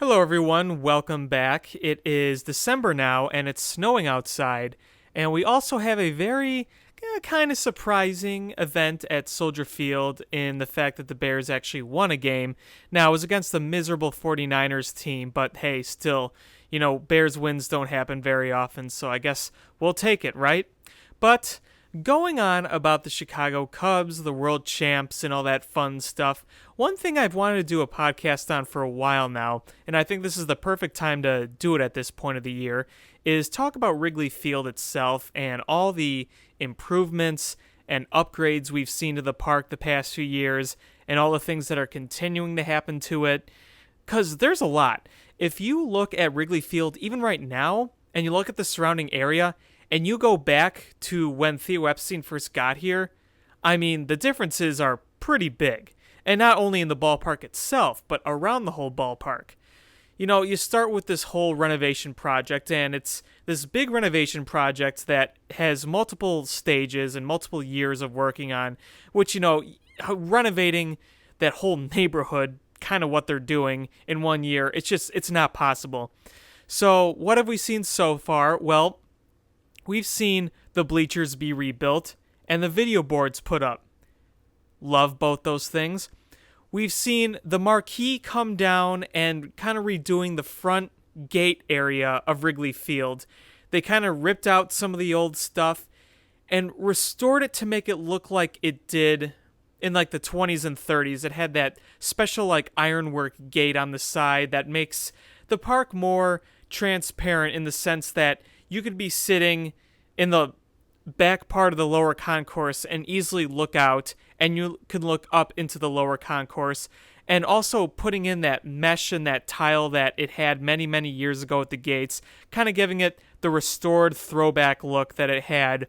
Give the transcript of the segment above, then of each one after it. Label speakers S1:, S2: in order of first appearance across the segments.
S1: Hello, everyone. Welcome back. It is December now, and it's snowing outside. And we also have a very kind of surprising event at Soldier Field in the fact that the Bears actually won a game. Now, it was against the miserable 49ers team, but hey, still, Bears wins don't happen very often, so I guess we'll take it, right? But going on about the Chicago Cubs, the world champs, and all that fun stuff, one thing I've wanted to do a podcast on for a while now, and I think this is the perfect time to do it at this point of the year, is talk about Wrigley Field itself and all the improvements and upgrades we've seen to the park the past few years, and all the things that are continuing to happen to it, because there's a lot. If you look at Wrigley Field even right now, and you look at the surrounding area, and you go back to when Theo Epstein first got here, I mean, the differences are pretty big. And not only in the ballpark itself, but around the whole ballpark. You start with this whole renovation project, and it's this big renovation project that has multiple stages and multiple years of working on, which, renovating that whole neighborhood, kind of what they're doing in 1 year, it's not possible. So what have we seen so far? Well, we've seen the bleachers be rebuilt and the video boards put up. Love both those things. We've seen the marquee come down and kind of redoing the front gate area of Wrigley Field. They kind of ripped out some of the old stuff and restored it to make it look like it did in like the 20s and 30s. It had that special like ironwork gate on the side that makes the park more transparent in the sense that you could be sitting in the back part of the lower concourse and easily look out, and you can look up into the lower concourse, and also putting in that mesh and that tile that it had many, many years ago at the gates, kind of giving it the restored throwback look that it had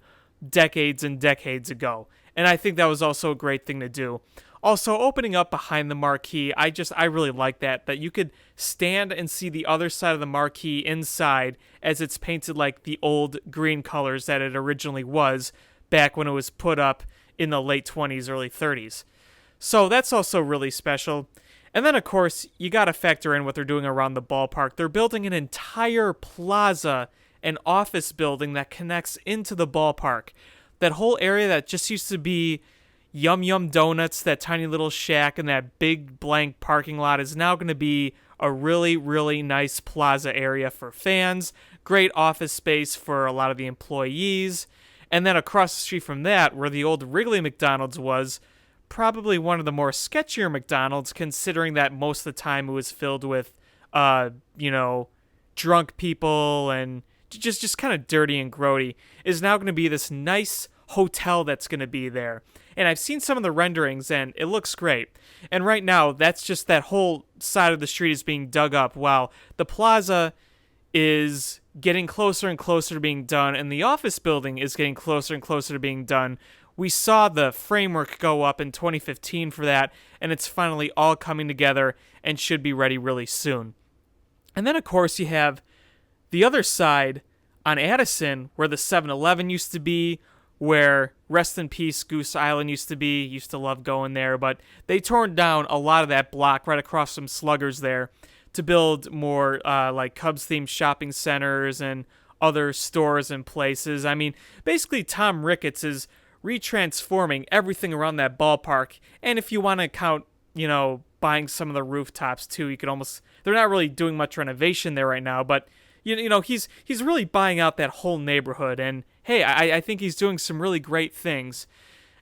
S1: decades and decades ago. And I think that was also a great thing to do. Also, opening up behind the marquee, I really like that you could stand and see the other side of the marquee inside as it's painted like the old green colors that it originally was back when it was put up in the late 20s, early 30s. So that's also really special. And then, of course, you got to factor in what they're doing around the ballpark. They're building an entire plaza, an office building that connects into the ballpark. That whole area that just used to be Yum Yum Donuts, that tiny little shack, and that big blank parking lot is now going to be a really, really nice plaza area for fans, great office space for a lot of the employees, and then across the street from that, where the old Wrigley McDonald's was, probably one of the more sketchier McDonald's, considering that most of the time it was filled with, drunk people and just kind of dirty and grody, is now going to be this nice hotel that's going to be there. And I've seen some of the renderings, and it looks great. And right now, that's just that whole side of the street is being dug up while the plaza is getting closer and closer to being done, and the office building is getting closer and closer to being done. We saw the framework go up in 2015 for that, and it's finally all coming together and should be ready really soon. And then, of course, you have the other side on Addison, where the 7-Eleven used to be, where rest in peace Goose Island used to love going there, but they torn down a lot of that block right across from Sluggers there to build more like Cubs themed shopping centers and other stores and places. I mean, basically Tom Ricketts is retransforming everything around that ballpark, and if you want to count, buying some of the rooftops too, you could almost, they're not really doing much renovation there right now, but he's really buying out that whole neighborhood, and hey, I think he's doing some really great things.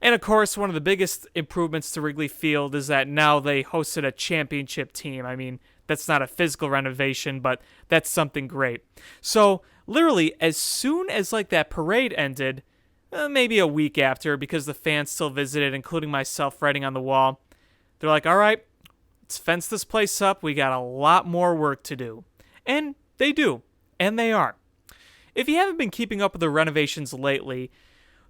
S1: And of course, one of the biggest improvements to Wrigley Field is that now they hosted a championship team. I mean, that's not a physical renovation, but that's something great. So literally, as soon as like that parade ended, maybe a week after, because the fans still visited, including myself writing on the wall, they're like, all right, let's fence this place up. We got a lot more work to do. And they do. And they are. If you haven't been keeping up with the renovations lately,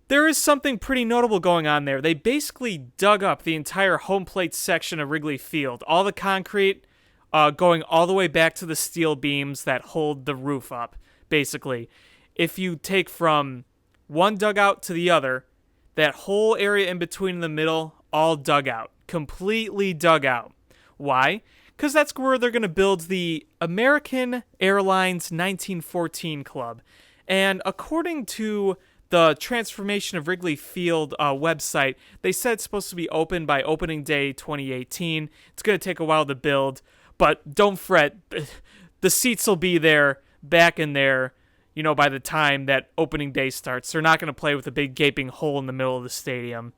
S1: there is something pretty notable going on there. They basically dug up the entire home plate section of Wrigley Field. All the concrete going all the way back to the steel beams that hold the roof up, basically. If you take from one dugout to the other, that whole area in between in the middle, all dug out. Completely dug out. Why? because that's where they're going to build the American Airlines 1914 Club. And according to the Transformation of Wrigley Field website, they said it's supposed to be open by opening day 2018. It's going to take a while to build, but don't fret. The seats will be there, back in there, by the time that opening day starts. They're not going to play with a big gaping hole in the middle of the stadium.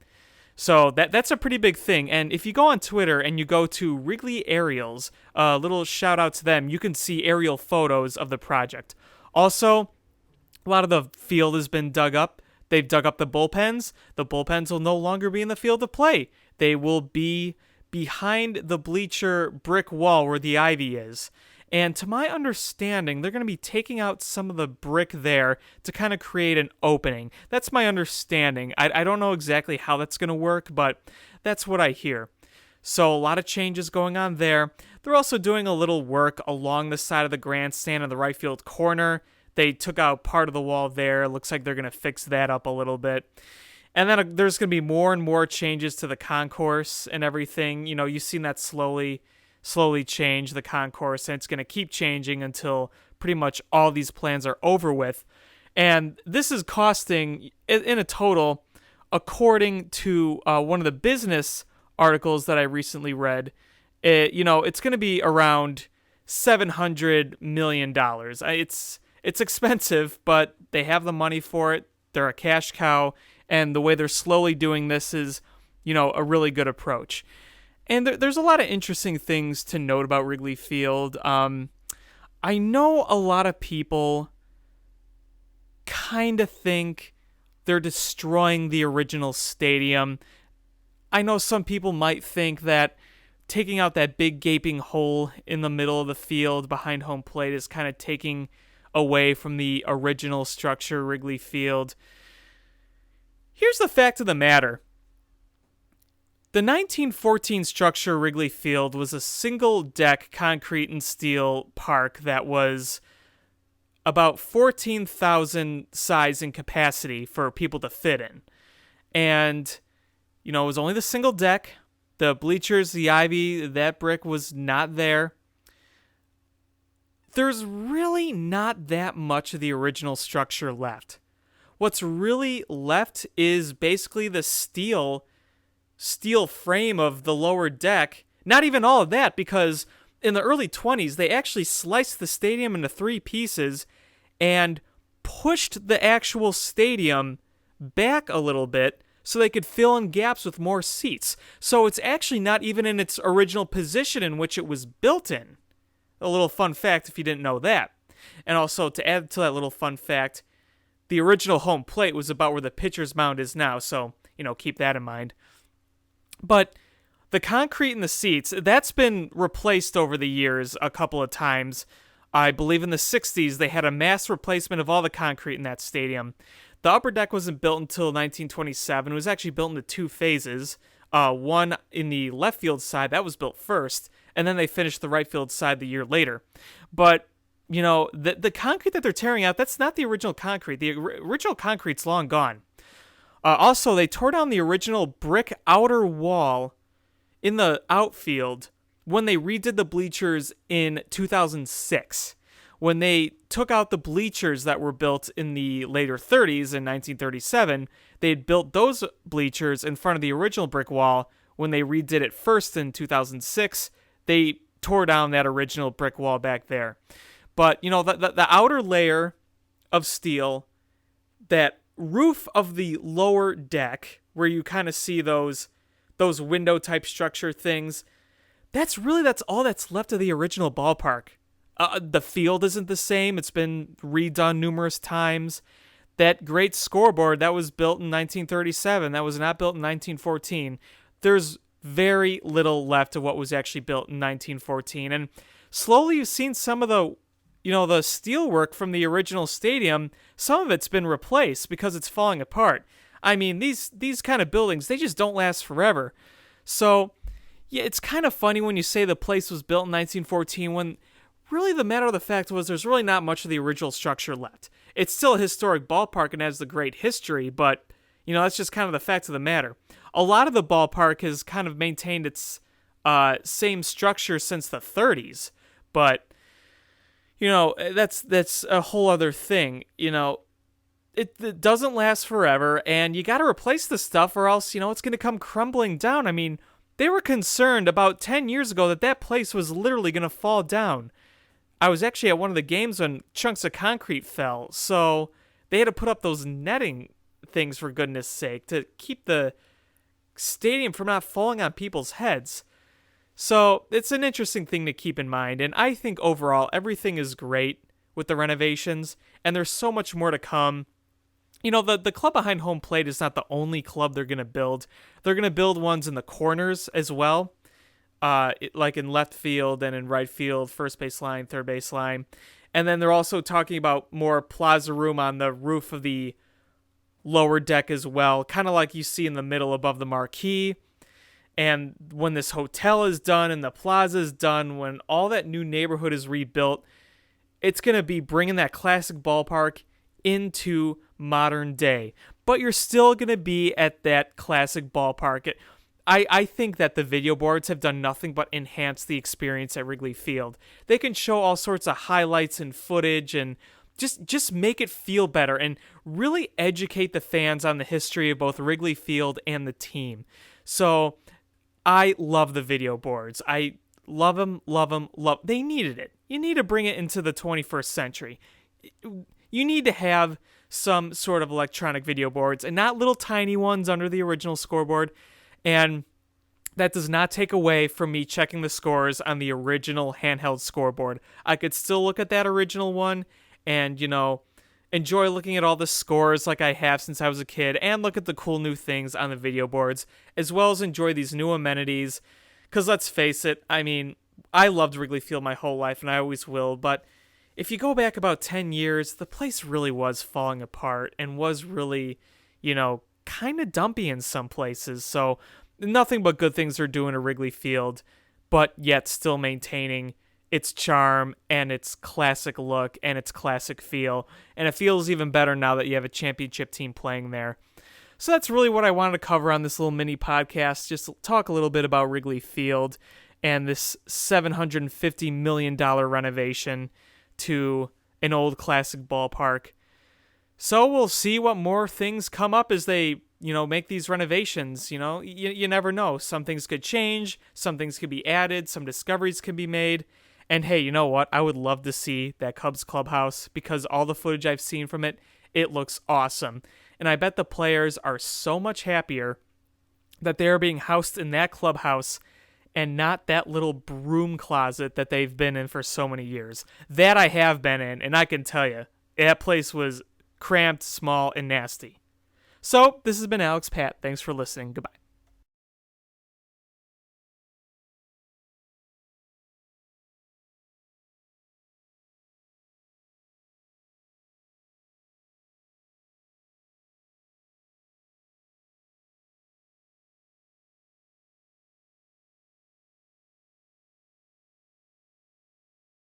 S1: So that's a pretty big thing. And if you go on Twitter and you go to Wrigley Aerials, a little shout out to them, you can see aerial photos of the project. Also, a lot of the field has been dug up. They've dug up the bullpens. The bullpens will no longer be in the field of play. They will be behind the bleacher brick wall where the ivy is. And to my understanding, they're going to be taking out some of the brick there to kind of create an opening. That's my understanding. I don't know exactly how that's going to work, but that's what I hear. So a lot of changes going on there. They're also doing a little work along the side of the grandstand in the right field corner. They took out part of the wall there. Looks like they're going to fix that up a little bit. And then there's going to be more and more changes to the concourse and everything. You've seen that slowly change, the concourse, and it's going to keep changing until pretty much all these plans are over with. And this is costing, in a total, according to one of the business articles that I recently read, it's going to be around $700 million. It's expensive, but they have the money for it. They're a cash cow, and the way they're slowly doing this is, a really good approach. And there's a lot of interesting things to note about Wrigley Field. I know a lot of people kind of think they're destroying the original stadium. I know some people might think that taking out that big gaping hole in the middle of the field behind home plate is kind of taking away from the original structure, Wrigley Field. Here's the fact of the matter. The 1914 structure, Wrigley Field, was a single-deck concrete and steel park that was about 14,000 size in capacity for people to fit in. And, it was only the single deck. The bleachers, the ivy, that brick was not there. There's really not that much of the original structure left. What's really left is basically the steel frame of the lower deck. Not even all of that, because in the early 20s, they actually sliced the stadium into 3 pieces and pushed the actual stadium back a little bit so they could fill in gaps with more seats. So it's actually not even in its original position in which it was built in. A little fun fact if you didn't know that. And also, to add to that little fun fact, the original home plate was about where the pitcher's mound is now, so, keep that in mind. But the concrete in the seats, that's been replaced over the years a couple of times. I believe in the 60s, they had a mass replacement of all the concrete in that stadium. The upper deck wasn't built until 1927. It was actually built into 2 phases. One in the left field side, that was built first, and then they finished the right field side the year later. But, the concrete that they're tearing out, that's not the original concrete. The original concrete's long gone. Also, they tore down the original brick outer wall in the outfield when they redid the bleachers in 2006. When they took out the bleachers that were built in the later 30s in 1937, they had built those bleachers in front of the original brick wall. When they redid it first in 2006, they tore down that original brick wall back there. But, the outer layer of steel, that roof of the lower deck, where you kind of see those window type structure things, that's all that's left of the original ballpark. The field isn't the same. It's been redone numerous times. That great scoreboard that was built in 1937, that was not built in 1914. There's very little left of what was actually built in 1914. And slowly you've seen some of the steelwork from the original stadium, some of it's been replaced because it's falling apart. I mean, these kind of buildings, they just don't last forever. So, yeah, it's kind of funny when you say the place was built in 1914 when really the matter of the fact was there's really not much of the original structure left. It's still a historic ballpark and has the great history, but, that's just kind of the fact of the matter. A lot of the ballpark has kind of maintained its same structure since the 30s, but that's a whole other thing. It doesn't last forever, and you got to replace the stuff, or else it's going to come crumbling down. I mean, they were concerned about 10 years ago that place was literally going to fall down. I was actually at one of the games when chunks of concrete fell, so they had to put up those netting things, for goodness sake, to keep the stadium from not falling on people's heads. So it's an interesting thing to keep in mind, and I think overall everything is great with the renovations, and there's so much more to come. The club behind home plate is not the only club they're going to build. They're going to build ones in the corners as well, like in left field and in right field, first base line, third base line. And then they're also talking about more plaza room on the roof of the lower deck as well, kind of like you see in the middle above the marquee. And when this hotel is done and the plaza is done, when all that new neighborhood is rebuilt, it's going to be bringing that classic ballpark into modern day. But you're still going to be at that classic ballpark. I think that the video boards have done nothing but enhance the experience at Wrigley Field. They can show all sorts of highlights and footage and just make it feel better and really educate the fans on the history of both Wrigley Field and the team. So I love the video boards. I love them. They needed it. You need to bring it into the 21st century. You need to have some sort of electronic video boards and not little tiny ones under the original scoreboard. And that does not take away from me checking the scores on the original handheld scoreboard. I could still look at that original one and, enjoy looking at all the scores like I have since I was a kid, and look at the cool new things on the video boards, as well as enjoy these new amenities. Because let's face it, I mean, I loved Wrigley Field my whole life, and I always will, but if you go back about 10 years, the place really was falling apart and was really, kind of dumpy in some places. So nothing but good things are doing at Wrigley Field, but yet still maintaining its charm and its classic look and its classic feel. And it feels even better now that you have a championship team playing there. So that's really what I wanted to cover on this little mini podcast. Just talk a little bit about Wrigley Field and this $750 million renovation to an old classic ballpark. So we'll see what more things come up as they, make these renovations. You never know. Some things could change. Some things could be added. Some discoveries can be made. And hey, you know what? I would love to see that Cubs clubhouse because all the footage I've seen from it, it looks awesome. And I bet the players are so much happier that they are being housed in that clubhouse and not that little broom closet that they've been in for so many years. That I have been in, and I can tell you, that place was cramped, small, and nasty. So, this has been Alex Pat. Thanks for listening. Goodbye.